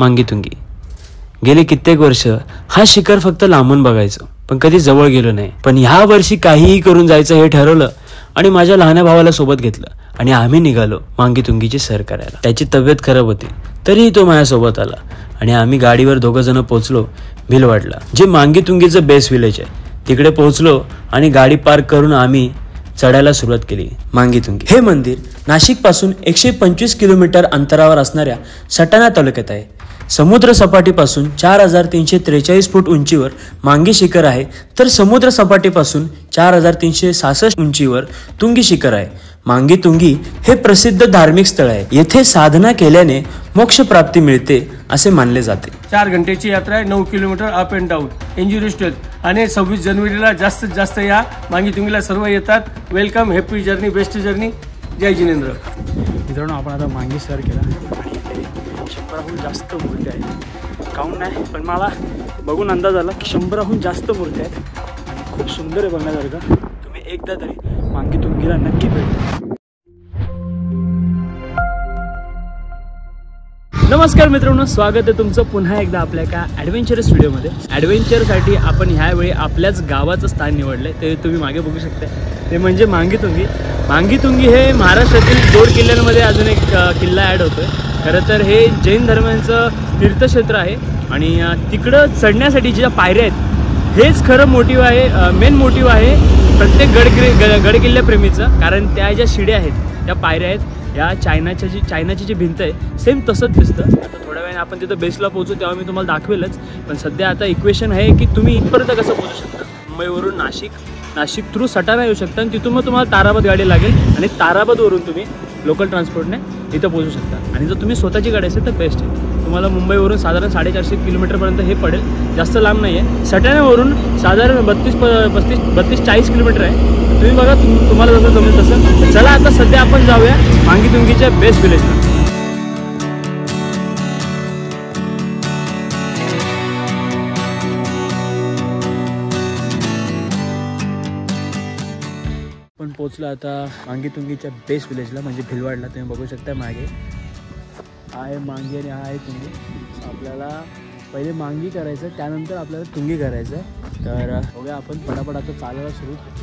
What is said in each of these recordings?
मांगीतुंगी. गेले कित्येक वर्ष हा शिखर फक्त लांबून बघायचो, पण कधी जवळ गेलो नाही. पण ह्या वर्षी काहीही करून जायचं हे ठरवलं आणि माझ्या लहान भावाला सोबत घेतलं आणि आम्ही निघालो मांगीतुंगीची सैर करायला. त्याची तब्येत खराब होती तरीही तो माझ्यासोबत आला आणि आम्ही गाडीवर दोघं जण पोहोचलो भिलवाडला, जे मांगीतुंगीचं बेस्ट विलेज आहे. तिकडे पोहोचलो आणि गाडी पार्क करून आम्ही चढायला सुरुवात केली. मांगीतुंगी हे मंदिर नाशिक पासून 125 किलोमीटर अंतरावर असणाऱ्या सटाणा तालुक्यात आहे. समुद्र सपाटीपासून 4343 फूट उंचीवर मांगी शिखर आहे, तर समुद्र सपाटीपासून 4366 उंचीवर तुंगी शिखर आहे. मांगीतुंगी हे प्रसिद्ध धार्मिक स्थळ आहे. येथे साधना केल्याने मोक्ष प्राप्ती मिळते असे मानले जाते. 4 घंटेची यात्रा आहे, 9 kilometre up and down, injury आणि 26 जानेवारीला जास्तीत जास्त या मांगीतुंगीला सर्व येतात. Welcome, happy journey, best journey. जय जिनेंद्र. मित्रांनो, आपण आता मांगी सर केला आणि इथे 100हून जास्त मूर्ती आहेत. काउंट नाही, पण मला बघून अंदाज आला की 100हून जास्त मूर्ती आहेत आणि खूप सुंदर आहे बघण्यासारखं. तुम्ही एकदा तरी मांगीतुंगीला नक्की भेट. नमस्कार मित्रांनो, स्वागत आहे तुमचं पुन्हा एकदा आपल्या एका ॲडव्हेंचरस व्हिडिओमध्ये. ॲडव्हेंचरसाठी आपण ह्यावेळी आपल्याच गावाचं स्थान निवडलं आहे, ते तुम्ही मागे बघू शकता. ते म्हणजे मांगीतुंगी. मांगीतुंगी हे महाराष्ट्रातील 2 किल्ल्यांमध्ये अजून एक किल्ला ॲड होतो आहे. खरं तर हे जैन धर्मांचं तीर्थक्षेत्र आहे आणि तिकडं चढण्यासाठी ज्या पायऱ्या आहेत हेच खरं मोटिव्ह आहे, मेन मोटिव्ह आहे प्रत्येक गडकिल्ल्याप्रेमीचं. कारण त्या ज्या शिड्या आहेत, त्या पायऱ्या आहेत, या चायनाची जी भिंत आहे सेम तसंच दिसतं. आता थोड्या वेळाने आपण तिथं बेसला पोहोचू तेव्हा मी तुम्हाला दाखवेलच. पण सध्या आता इक्वेशन आहे की तुम्ही इथपर्यंत कसं पोहोचू शकता. मुंबईवरून नाशिक थ्रू सटाणा येऊ शकता आणि तिथून मग तुम्हाला ताराबाद गाडी लागेल आणि ताराबादवरून तुम्ही लोकल ट्रान्सपोर्टने इथं पोहोचू शकता. आणि जर तुम्ही स्वतःची गाडी असेल तर बेस्ट आहे. तुम्हाला मुंबईवरून साधारण 450 किलोमीटरपर्यंत हे पडेल, जास्त लांब नाही आहे. सटाण्यावरून साधारण 32-40 किलोमीटर आहे. तुम्ही बघा, तुम्हाला जसं जमेल तसं. चला आता सध्या आपण जाऊया मांगीतुंगीच्या बेस्ट विलेजला. आपण पोचलो आता मांगीतुंगीच्या बेस्ट विलेजला, म्हणजे भिलवाडला. तुम्ही बघू शकता मागे आहे मांगी आणि हा आहे तुंगी. आपल्याला पहिले मांगी करायचं, त्यानंतर आपल्याला तुंगी करायचं आहे. तर बघूया आपण पटापट आता चालायला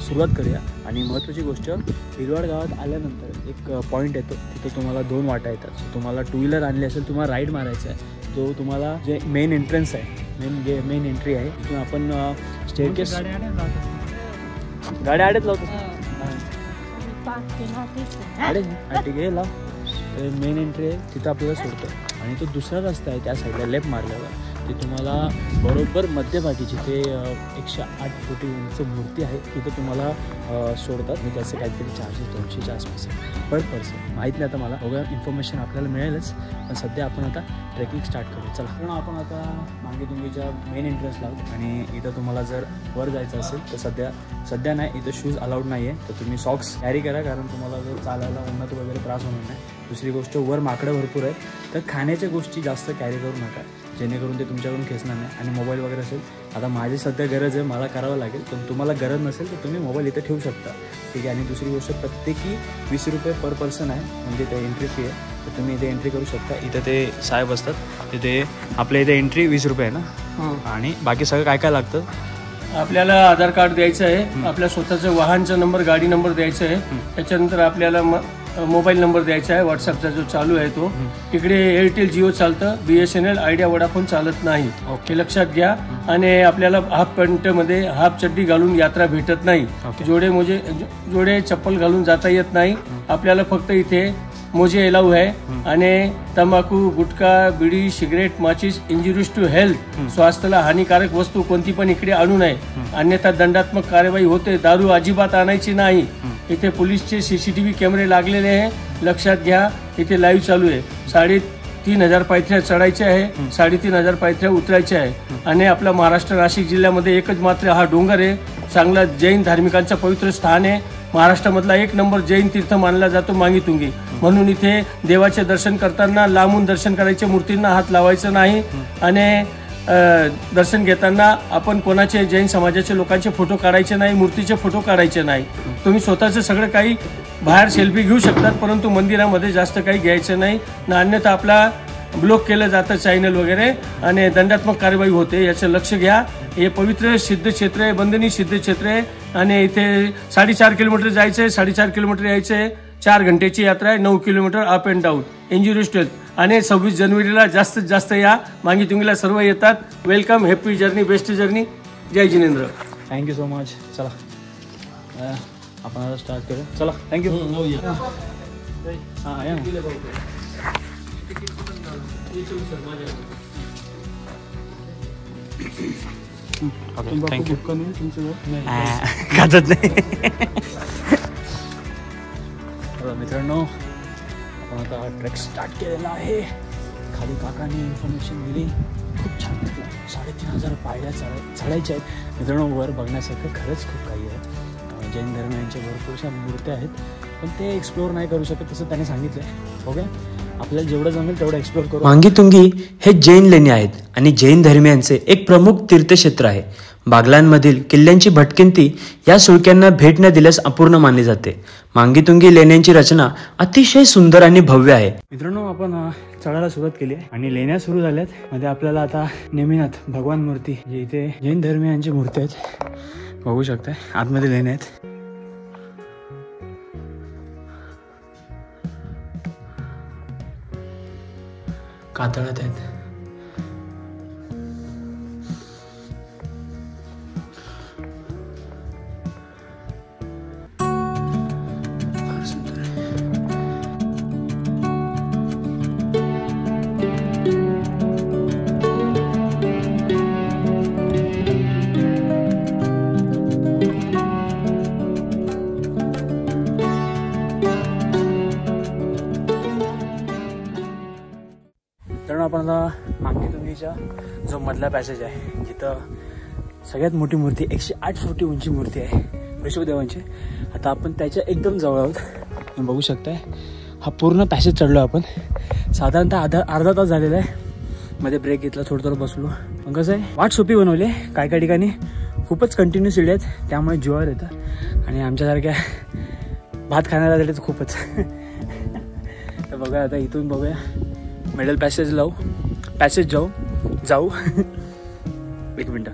सुरुवात करूया. आणि महत्त्वाची गोष्ट, भिलवाड गावात आल्यानंतर एक पॉईंट येतो, तिथं तुम्हाला 2 वाटा येतात. सो तुम्हाला 2 व्हीलर आणली असेल, तुम्हाला राईड मारायचा आहे. तो तुम्हाला जे मेन एंट्रन्स आहे, मेन एंट्री आहे, तिथून आपण स्टेअरकेस गाड्या आडत लावतो. ठीक आहे, लाव. मेन एंट्री आहे, तिथं आपल्याला सोडतं. आणि तो दुसरा रस्ता आहे त्या साईडला लेफ्ट मारल्यावर, ते तुम्हाला बरोबर मध्यभागी जिथे 108 फुटी उंच मूर्ती आहे तिथं तुम्हाला सोडतात. मी त्याचे काहीतरी चार्जेस 200च्या आसपास आहे पर पर्सन. माहीत नाही आता मला, बघा इन्फॉर्मेशन आपल्याला मिळेलच. पण सध्या आपण आता ट्रेकिंग स्टार्ट करू. चला, पण आपण आता मांगीतुंगीच्या मेन एंट्रन्सला आहोत. आणि इथं तुम्हाला जर वर जायचं असेल तर सध्या नाही, इथं शूज अलाउड नाही आहे. तर तुम्ही सॉक्स कॅरी करा, कारण तुम्हाला जर चालायला उन्हात वगैरे त्रास होणार नाही. दुसरी गोष्ट, वर माकडं भरपूर आहेत, तर खाण्याच्या गोष्टी जास्त कॅरी करू नका, जेणेकरून ते तुमच्याकडून खेचणार नाही. आणि मोबाईल वगैरे असेल, आता माझी सध्या गरज आहे, मला करावं लागेल. पण तुम्हाला गरज नसेल तर तुम्ही मोबाईल इथं ठेवू शकता, ठीक आहे. आणि दुसरी गोष्ट, प्रत्येकी 20 रुपये पर पर्सन आहे, म्हणजे ते एंट्री फी आहे. तर तुम्ही इथे एंट्री करू शकता. इथं ते साहेब असतात, तिथे आपल्या इथे एंट्री 20 रुपये आहे ना. आणि बाकी सगळं काय काय लागतं, आपल्याला आधार कार्ड द्यायचं आहे, आपल्या स्वतःचं वाहनचा नंबर, गाडी नंबर द्यायचा आहे. त्याच्यानंतर आपल्याला मोबाईल नंबर द्यायचा आहे, व्हॉट्सअपचा जो चालू आहे तो. इकडे एअरटेल, जिओ चालतं, BSNL, आयडिया, वोडाफोन चालत नाही, हे लक्षात घ्या. आणि आपल्याला हाफ पॅन्टमध्ये हाफ चड्डी घालून यात्रा भेटत नाही. जोडे चप्पल घालून जाता येत नाही. आपल्याला फक्त इथे मोजे अलाऊ आहे. आणि तंबाखू, गुटखा, बिडी, सिगरेट, माचीस, इंजुरीज टू हेल्थ, स्वास्थ्याला हानिकारक वस्तू कोणती पण इकडे आणू नये, अन्यथा दंडात्मक कार्यवाही होते. दारू अजिबात आणायची नाही. इथे पोलीसचे CCTV कॅमेरे लागलेले आहे, लक्षात घ्या. इथे लाईव्ह चालू आहे. 3,500 पायथ्या चढायच्या आहे, 3,500 पायथ्या उतरायच्या आहे. आणि आपला महाराष्ट्र नाशिक जिल्ह्यामध्ये एकच मात्र हा डोंगर आहे, चांगला जैन धार्मिकांचं पवित्र स्थान आहे. महाराष्ट्रामधला 1 नंबर जैन तीर्थ मानला जातो मांगीतुंगी. म्हणून इथे देवाचे दर्शन करताना लांबून दर्शन करायचे, मूर्तींना हात लावायचं नाही. आणि दर्शन घेताना आपण कोणाचे जैन समाजाचे लोकांचे फोटो काढायचे नाही, मूर्तीचे फोटो काढायचे नाही. तुम्ही स्वतःचं सगळं काही बाहेर सेल्फी घेऊ शकतात, परंतु मंदिरामध्ये जास्त काही घ्यायचं नाही. अन्यथा आपला ब्लॉक केलं जातं चॅनल वगैरे आणि दंडात्मक कारवाई होते, याचं लक्ष घ्या. हे पवित्र सिद्ध क्षेत्र आहे, बंधनी सिद्ध क्षेत्र आहे आणि इथे 4.5 किलोमीटर जायचं आहे, 4.5 किलोमीटर यायचं आहे. 4 घंटेची यात्रा आहे, 9 kilometre up and down. Enjoy आणि 26 जानेवारीला जास्तीत जास्त या. मांगीतुंगीला सर्व येतात. Welcome, happy journey, best journey. जय जिनेंद्र. Thank you so much. चला आपण आता स्टार्ट करू. चला थँक्यू. हां या थँक्यू. खातच नाही. मित्रांनो आपण आता ट्रेक स्टार्ट केलेला आहे. खाली काकांनी इन्फॉर्मेशन दिली, खूप छान वाटलं. 3500 पायऱ्या चढायच्या आहेत मित्रांनो. वर बघण्यासारखं खरंच खूप काही आहे. जैन धर्मियांच्या भरपूरशा मूर्त्या आहेत, पण ते एक्सप्लोअर नाही करू शकत तसं त्याने सांगितलं आहे. ओके, आपल्याला जेवढं जमेल तेवढं एक्सप्लोअर करू. मांगीतुंगी हे जैन लेणी आहेत आणि जैन धर्मियांचे एक प्रमुख तीर्थक्षेत्र आहे. बागलांमधील किल्ल्यांची भटकंती या सुळक्यांना भेट न दिल्यास अपूर्ण मानली जाते. मांगीतुंगी लेण्यांची रचना अतिशय सुंदर आणि भव्य आहे. मित्रांनो आपण चढायला सुरुवात केली आहे आणि लेण्या सुरू झाल्यात. मध्ये आपल्याला आता नेमिनाथ भगवान मूर्ती, जे इथे जैन धर्मियांची मूर्ती आहेत, बघू शकताय. आतमध्ये लेण्या आहेत. कातळात आहेत. तर आपण आता मांगीतुंगीच्या जो मधला पॅसेज आहे, जिथं सगळ्यात मोठी मूर्ती 108 फुटी उंची मूर्ती आहे ऋषभदेवांची, आता आपण त्याच्या एकदम जवळ आहोत. तुम्ही बघू शकताय. हा पूर्ण पॅसेज चढलो आपण. साधारणतः अर्धा तास झालेला आहे. मध्ये ब्रेक घेतला, थोडं बसलो. पण कसं आहे, वाट सोपी बनवली आहे. काय ठिकाणी खूपच कंटिन्यू सीडी आहेत, त्यामुळे जीवावर येतं. आणि आमच्यासारख्या भात खाण्याला झाले तर खूपच. तर बघा आता इथून बघूया मिडल पॅसेज जाऊ. एक मिनटं.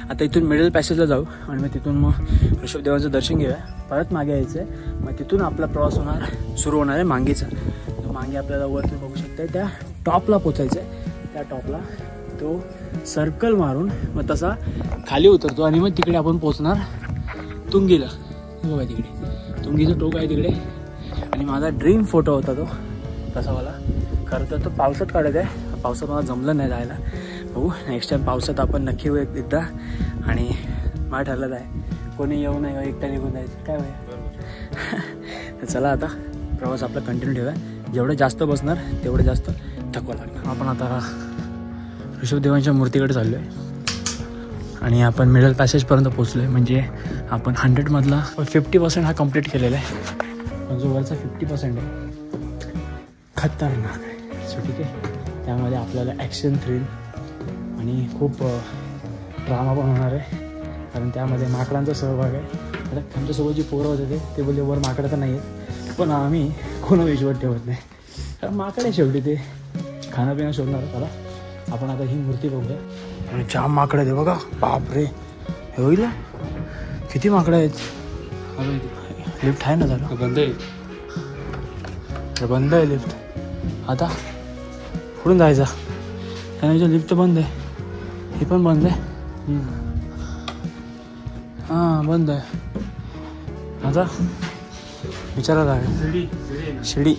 आता इथून मिडल पॅसेजला जाऊ आणि मग तिथून मग ऋषभदेवांचं दर्शन घेऊया. परत मागे यायचं आहे. मग तिथून आपला प्रवास सुरू होणार आहे मांगीचा. मागे आपल्याला वरती बघू शकता, त्या टॉपला पोचायचं आहे. त्या टॉपला तो सर्कल मारून मग तसा खाली उतरतो आणि मग तिकडे आपण पोचणार तुंगीला. बघा तिकडे तुंगीचं टोक आहे तिकडे. आणि माझा ड्रीम फोटो होता तो तसा मला. खरं तर तो पावसात काढत आहे. पावसात मला जमलं नाही जायला. बघू नेक्स्ट टाइम पावसात आपण नक्की होऊ एकदा. आणि मला ठरलं आहे कोणी येऊ नये, एकटा निघून जायचं काय होय. चला आता प्रवास आपला कंटिन्यू ठेवा. जेवढं जास्त बसणार तेवढं जास्त थकवा लागणार. आपण आता ऋषभदेवांच्या मूर्तीकडे चाललो आहे आणि आपण मिडल पॅसेजपर्यंत पोचलो आहे. म्हणजे आपण 100मधला 50% हा कंप्लीट केलेला आहे. पण जो वरचा 50% आहे खतरनाक आहे. सो ठीक आहे, त्यामध्ये आपल्याला ॲक्शन, थ्रिल आणि खूप ड्रामा पण होणार आहे. कारण त्यामध्ये माकडांचा सहभाग आहे. आता आमच्यासोबत जी पोरं होते ते बोलले वर माकडं तर नाही आहेत, पण आम्ही कोणा विश्वास ठेवत नाही. कारण माकड आहे शेवटी, ते खाणं पिणं शोधणार. चला आपण आता ही मूर्ती बघूया. आणि जाम माकडं आहे बघा. बापरे, हे होईल किती माकडं आहेत. लिफ्ट आहे ना झालं बंद आहे लिफ्ट. आता पुढून जायचा. त्याने लिफ्ट तर बंद आहे, हे पण बंद आहे. हां बंद आहे. आता विचारायला आहे शिडी.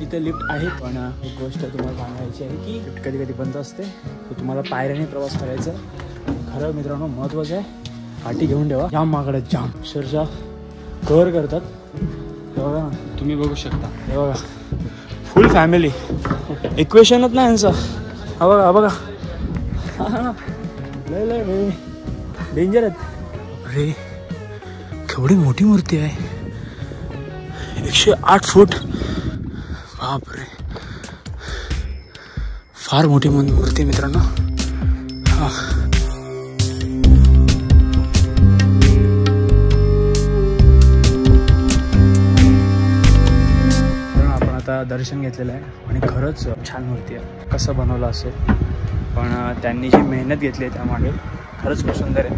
इथे लिफ्ट आहे, पण एक गोष्ट तुम्हाला सांगायची आहे की लिफ्ट कधी कधी बंद असते. तर तुम्हाला पायऱ्याने प्रवास करायचा. खरं मित्रांनो महत्त्वाचं आहे, पाठी घेऊन ठेवा. जाम माकडे जाम अक्षरशः कव्हर करतात. हे बघा तुम्ही बघू शकता. हे बघा फुल फॅमिली, इक्वेशनच नाही यांचं. हा बघा बघा, लय डेंजर आहेत. अरे केवढी मोठी मूर्ती आहे, 108 फूट. बापरे, फार मोठी मूर्ती मित्रांनो. हा आपण आता आता दर्शन घेतलेलं आहे आणि खरंच छान मूर्ती आहे. कसं बनवलं असेल पण त्यांनी जी मेहनत घेतली आहे त्यामागे खरंच खूप सुंदर आहे.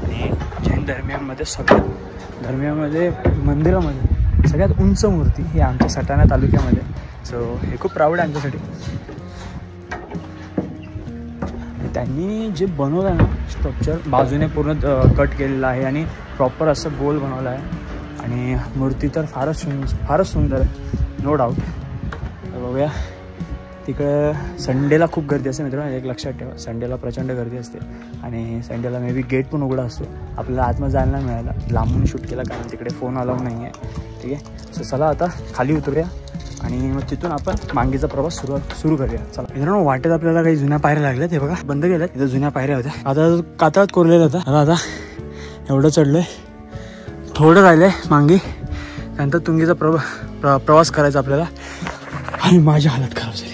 आणि जैन धर्मियांमध्ये सगळ्यात धर्मियामध्ये मंदिरामध्ये सगळ्यात उंच मूर्ती ही आमच्या सटाणा तालुक्यामध्ये. सो हे खूप प्राऊड आहे आमच्यासाठी. त्यांनी जे बनवलं आहे ना स्ट्रक्चर बाजूने पूर्ण कट केलेलं आहे आणि प्रॉपर असं गोल बनवलं आहे. आणि मूर्ती तर फारच सुंदर आहे, नो डाऊट. बघूया तिकडं संडेला खूप गर्दी असते मित्रांनो, एक लक्षात ठेवा. संडेला प्रचंड गर्दी असते आणि संडेला मे बी गेट पण उघडा असतो. आपल्याला आतमध्ये जायला नाही मिळाला, लांबून शूट केला कारण तिकडे फोन अलाउड नाही आहे. ठीक आहे. सो चला आता खाली उतरूया आणि मग तिथून आपण मांगीचा प्रवास सुरू करूया. चला मित्रांनो, वाटेत आपल्याला काही जुन्या पायऱ्या लागल्यात. हे बघा बंद केल्यात. इथं जुन्या पायऱ्या होत्या, आता कातळात कोरलेल्या होत्या. आता एवढं चढलोय, थोडं राहिलंय मांगी. त्यानंतर तुंगीचा प्रवास करायचा आपल्याला आणि माझी हालत खराब झाली.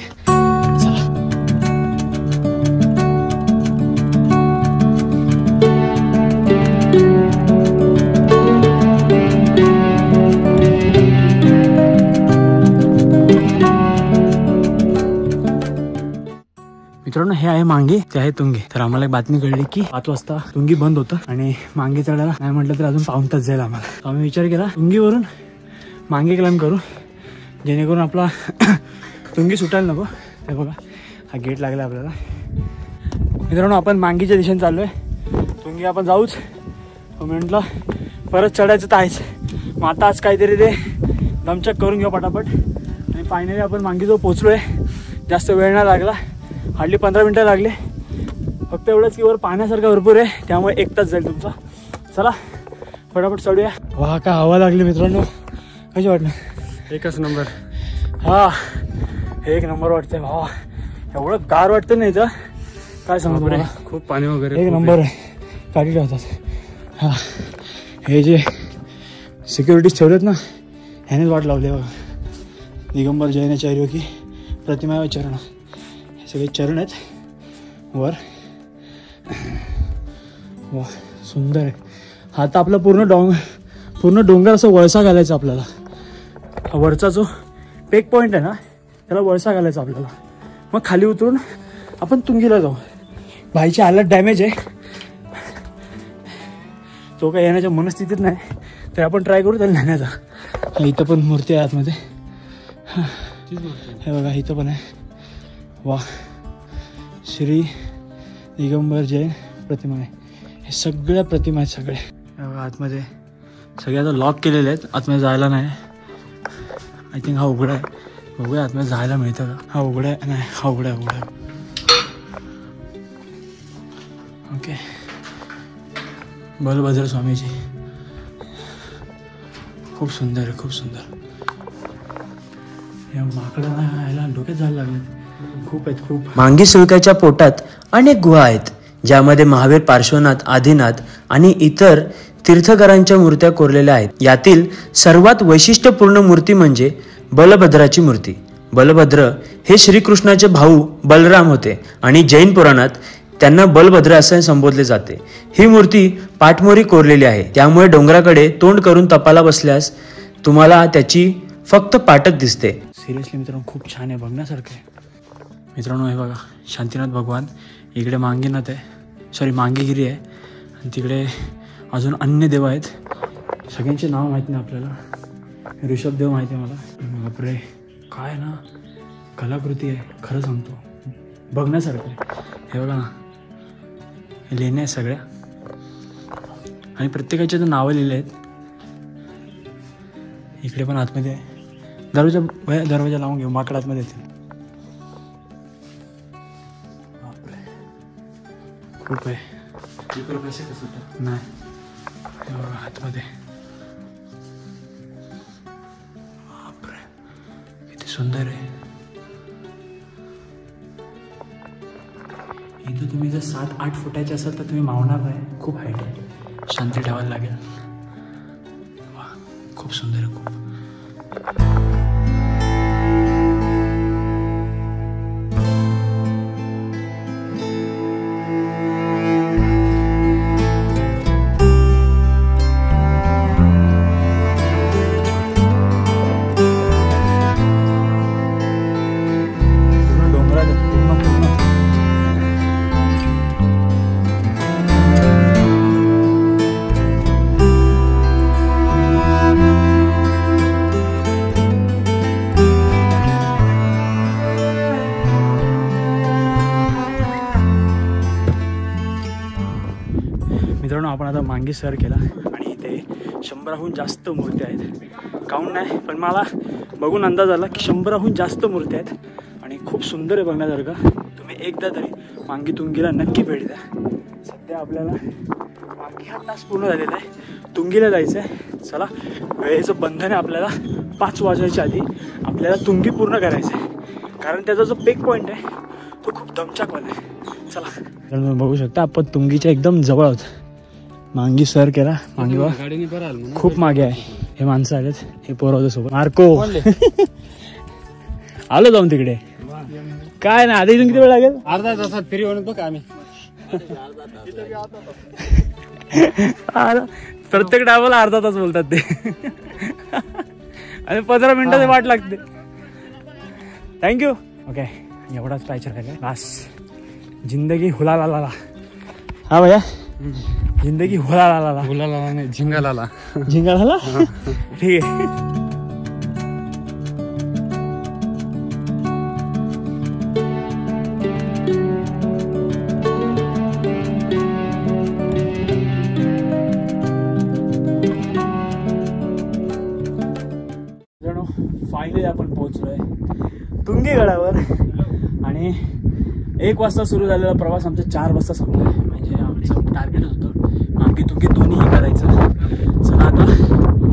मित्रांनो, हे आहे मांगी, ते आहे तुंगी. तर आम्हाला एक बातमी कळली की 5 वाजता तुंगी बंद होतं आणि मांगी चढायला नाही म्हटलं तर अजून पाऊण तास जाईल आम्हाला. आम्ही विचार केला तुंगीवरून मांगी क्लाइंब करू, जेणेकरून आपला तुंगी सुटायला नको. ते बघा हा गेट लागला आपल्याला. मित्रांनो, आपण मांगीच्या दिशेने चाललोय. तुंगी आपण जाऊच म्हटलं, परत चढायचं तर आहेच. मग आता आज काहीतरी ते दमचक करून घेऊ पटापट. आणि फायनली आपण मांगीजवळ पोचलोय. जास्त वेळ नाही लागला, हार्डली 15 मिनटं लागले. फक्त एवढंच की वर पाण्यासारखं भरपूर आहे, त्यामुळे 1 तास जाईल तुमचा. चला फटाफट चढूया. वा काय हवा लागली मित्रांनो, कशी वाटलं? एकच नंबर. हा 1 नंबर वाटतंय भावा. एवढं गार वाटतं नाही तर काय सांगू तुम्हाला. खूप पाणी वगैरे 1 नंबर आहे. काढी ठेवतात. हा हे जे सिक्युरिटीज ठेवलेत ना, ह्यानेच वाट लावली बघा. दिगंबर जैनाचार्य की प्रतिमा चरण, हे सगळे चरण आहेत वर. वा सुंदर आहे. हा आता आपला पूर्ण डोंगर असं वळसा घालायचा आपल्याला. वरचा जो पेक पॉईंट आहे ना त्याला वळसा घालायचा आपल्याला. मग खाली उतरून आपण तुंगीला जाऊ. भाईची हालत डॅमेज आहे, तो काय येण्याच्या मनस्थितीत नाही, तर आपण ट्राय करू त्याला नेण्याचा. इथं पण मूर्ती आहे आतमध्ये. हे बघा इथं पण आहे. वा श्री दिगंबर जैन प्रतिमा आहे. हे सगळ्या प्रतिमा आहेत सगळे. बघा आतमध्ये सगळे आता लॉक केलेले आहेत, आतमध्ये जायला नाही. आय थिंक हा उघडा आहे. बघूया आतमध्ये जायला मिळतं का. हा उघडा आहे, नाही हा उघडा आहे. ओके, बलभद्र स्वामीजी खूप सुंदर आहे, खूप सुंदर. या माकडं नाही यायला डोक्यात जायला लागले, खूप आहेत खूप. मांगी सुळक्याच्या पोटात अनेक गुहा आहेत, ज्यामध्ये महावीर, पार्श्वनाथ, आदिनाथ आणि इतर तीर्थकरांच्या मूर्त्या कोरलेल्या आहेत. यातील सर्वात वैशिष्ट्यपूर्ण मूर्ती म्हणजे बलभद्राची मूर्ती. बलभद्र हे श्रीकृष्णाचे भाऊ बलराम होते आणि जैन पुराणात त्यांना बलभद्र असे संबोधले जाते. ही मूर्ती पाठमोरी कोरलेली आहे, त्यामुळे डोंगराकडे तोंड करून तपाला बसल्यास तुम्हाला त्याची फक्त पाठच दिसते. सिरियसली मित्रांनो खूप छान आहे, बघण्यासारखं आहे. मित्रांनो हे बघा शांतीनाथ भगवान, इकडे मांगीनाथ आहे, सॉरी मांगीगिरी आहे, आणि तिकडे अजून अन्य देव आहेत. सगळ्यांचे नाव माहीत नाही आपल्याला. ऋषभदेव माहिती आहे मला. बापरे काय ना कलाकृती आहे, खरं सांगतो बघण्यासारखं आहे. हे बघा ना, हे लेण्या आहेत सगळ्या आणि प्रत्येकाचे तर नावं लिहिले आहेत. इकडे पण आतमध्ये आहे. दरवाजा लावून घेऊ, माकड आतमध्ये येतील. खूप आहे नाही आतमध्ये. बापरे किती सुंदर आहे. इथं तुम्ही जर 7-8 फुटाचे असाल तर तुम्ही मावणार नाही, खूप हाईट आहे. शांती ठेवायला लागेल. वा खूप सुंदर आहे खूप. आपण आता मांगी सर केला आणि इथे 100हून जास्त मूर्त्या आहेत. काउंट नाही पण मला बघून अंदाज आला की 100हून जास्त मूर्त्या आहेत आणि खूप सुंदर आहे बघण्यासारखं. तुम्ही एकदा तरी मांगी तुंगीला नक्की भेट द्या. सध्या आपल्याला मांगी हा तास पूर्ण झालेला आहे, तुंगीला जायचं आहे. चला, वेळेचं बंधन आहे आपल्याला. 5 वाजायच्या आधी आपल्याला तुंगी पूर्ण करायचं आहे, कारण त्याचा जो पेक पॉईंट आहे तो खूप दमछाकवाला आहे. चला, तर बघू शकता आपण तुंगीच्या एकदम जवळ आहोत. मांगी सर केला, मांगी खूप मागे आहे. हे माणसं आलेत, हे पोरं सोबत. मार्को आलो जाऊन तिकडे. काय नाही, आता इथून किती वेळ लागेल? अर्धा तासात फ्री होऊन बघ आम्ही. प्रत्येक डायव्हरला अर्धा तास बोलतात ते आणि 15 मिनिटाची वाट लागते. थँक्यू. ओके, एवढाच पाहिजे राहिला बस. जिंदगी हुलाला. हा भैया, जिंदगी हुलाला नाही, झिंगाला. झिंगाला ठीक आहे. फायनली आपण पोहोचलोय तुंगी गडावर आणि 1 वाजता सुरू झालेला प्रवास आमचा 4 वाजता संपला. म्हणजे आमचं टार्गेट होतं मांगी तुंगी दोन्हीही करायचं. चला, आता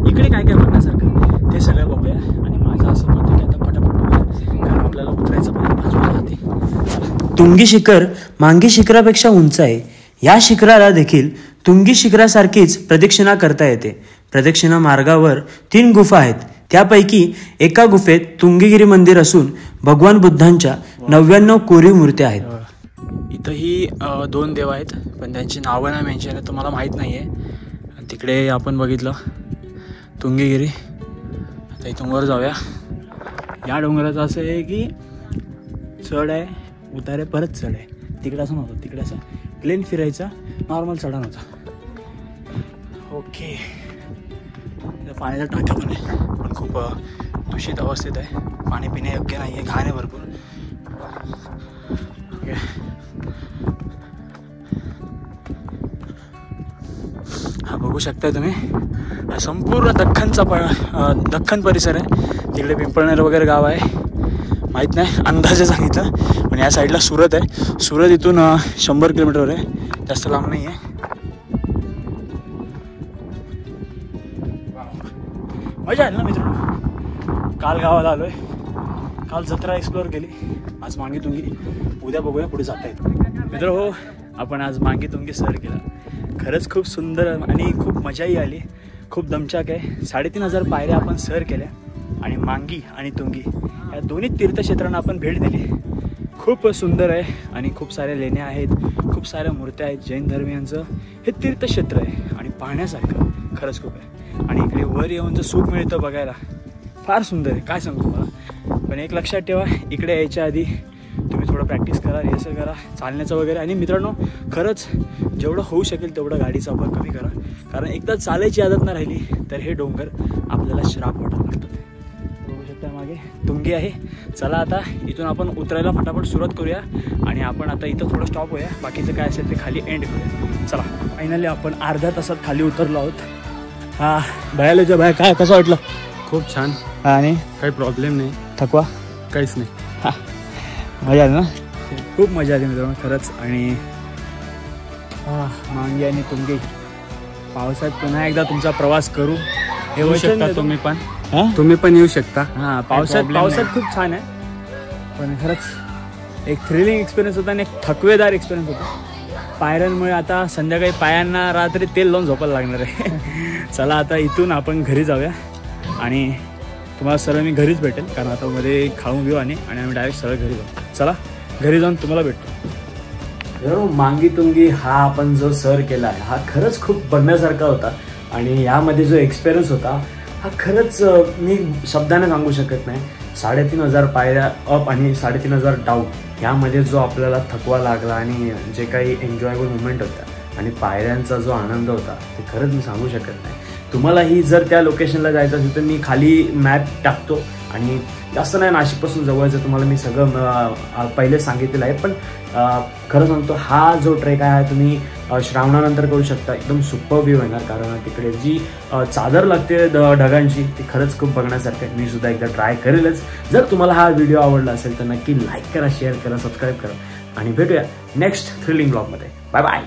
इकडे काय काय बघण्यासारखं ते सगळं बघूया. आणि माझं असं मत आहे की आता पटापट बघूया, कारण आपल्याला उतरायचं पण 5 वाजता. तुंगी शिखर मांगी शिखरापेक्षा उंच आहे. या शिखराला देखील तुंगी शिखरासारखीच प्रदक्षिणा करता येते. प्रदक्षिणा मार्गावर 3 गुफा आहेत. त्यापैकी एका गुफेत तुंगीगिरी मंदिर असून भगवान बुद्धांच्या 99 कोरीव मूर्त्या आहेत. इथंही 2 देव आहेत, पण त्यांची नावं नाही मेन्शन आहे, तुम्हाला माहीत नाही आहे. तिकडे आपण बघितलं तुंगीगिरी. आता इथून वर जाऊया. या डोंगराचं असं आहे की चढ आहे, उतार आहे, परत चढ आहे. तिकडे असं नव्हतं, तिकडे असं प्लेन फिरायचा, नॉर्मल चढा नव्हता. ओके, पाण्याचा टाका पण आहे, पण खूप दूषित अवस्थेत आहे. पाणी पिणे योग्य नाही आहे, घाण आहे भरपूर. हा बघू शकताय तुम्ही, हा संपूर्ण दख्खन परिसर आहे. तिकडे पिंपळनेर वगैरे गाव आहे, माहीत नाही, अंदाजे सांगितलं. पण या साईडला सुरत आहे. सुरत इथून 100 किलोमीटरवर आहे, जास्त लांब नाही आहे. मजा आली ना मित्रांनो. काल गावाला आलोय, काल जत्रा एक्सप्लोअर केली, आज मांगी तुंगी. उद्या बघूया पुढे जाता येत. मित्र हो, आपण आज मांगी तुंगी सर केला. खरंच खूप सुंदर आणि खूप मजाही आली. खूप दमछाक आहे. 3500 पायऱ्या आपण सर केल्या आणि मांगी आणि तुंगी या दोन्ही तीर्थक्षेत्रांना आपण भेट दिली. खूप सुंदर आहे आणि खूप साऱ्या लेण्या आहेत, खूप साऱ्या मूर्त्या आहेत. जैन धर्मियांचं हे तीर्थक्षेत्र आहे आणि पाहण्यासारखं खरंच खूप आहे. आणि इकडे वर येऊन जर सुख मिळतं बघायला, फार सुंदर आहे, काय सांगू तुम्हाला. पण एक लक्षात ठेवा, इकडे यायच्या आधी तुम्ही थोडं प्रॅक्टिस करा, रिहर्सल करा चालण्याचं वगैरे. आणि मित्रांनो, खरंच जेवढं होऊ शकेल तेवढं गाडीचा वापर कमी करा, कारण एकदा चालायची आदत नाही राहिली तर हे डोंगर आपल्याला श्राप वाटत लागतात. बघू शकता मागे तुंगी आहे. चला, आता इथून आपण उतरायला फटाफट सुरुवात करूया आणि आपण आता इथं थोडं स्टॉप होऊया. बाकीचं काय असेल ते खाली एंड करूया. चला, फायनली आपण अर्ध्या तासात खाली उतरलो आहोत. हा, भयाला बाय काय कसं वाटलं? खूप छान. आणि काही प्रॉब्लेम नाही, थकवा काहीच नाही. हा, मजा आली ना? खूप मजा आली मित्रांनो खरंच. आणि मांगी आणि तुंगी पावसात पुन्हा एकदा तुमचा प्रवास करू हे येऊ वचन शकता देतो. तुम्ही पण. हा? तुम्ही पण येऊ शकता. हां, problem पावसात नाही. खूप छान आहे. पण खरंच एक थ्रिलिंग एक्सपिरियन्स होता आणि एक थकवेदार एक्सपिरियन्स होता. पायऱ्यांमुळे आता संध्याकाळी पायांना रात्री तेल लावून झोपायला लागणार आहे. चला, आता इथून आपण घरी जाऊया आणि तुम्हाला सरळ मी घरीच भेटेल, कारण आता मध्ये खाऊन घेऊ आणि आम्ही डायरेक्ट सरळ घरी जाऊ. चला, घरी जाऊन तुम्हाला भेटतो. मांगी तुंगी हा आपण जो सर केला आहे हा खरंच खूप बघण्यासारखा होता. आणि यामध्ये जो एक्सपिरियन्स होता हा खरंच मी शब्दाने सांगू शकत नाही. 3500 पायऱ्या अप आणि 3500 डाऊन, यामध्ये जो आपल्याला थकवा लागला आणि जे काही एन्जॉयबल मुवमेंट होत्या आणि पायऱ्यांचा जो आनंद होता ते खरंच मी सांगू शकत नाही. तुम्हालाही जर त्या लोकेशनला जायचं असेल तर मी खाली मॅप टाकतो. आणि जास्त नाही, नाशिकपासून जवळचं तुम्हाला मी सगळं पहिले सांगितलेलं आहे. पण खरं सांगतो, हा जो ट्रेक आहे तुम्ही श्रावणानंतर करू शकता. एकदम सुपर व्ह्यू येणार, कारण तिकडे जी चादर लागते ढगांची ती खरंच खूप बघण्यासारखं आहे. मी सुद्धा एकदा ट्राय करेलच. जर तुम्हाला हा व्हिडिओ आवडला असेल तर नक्की लाईक करा, शेअर करा, सबस्क्राईब करा आणि भेटूया नेक्स्ट थ्रिलिंग ब्लॉगमध्ये. Bye bye.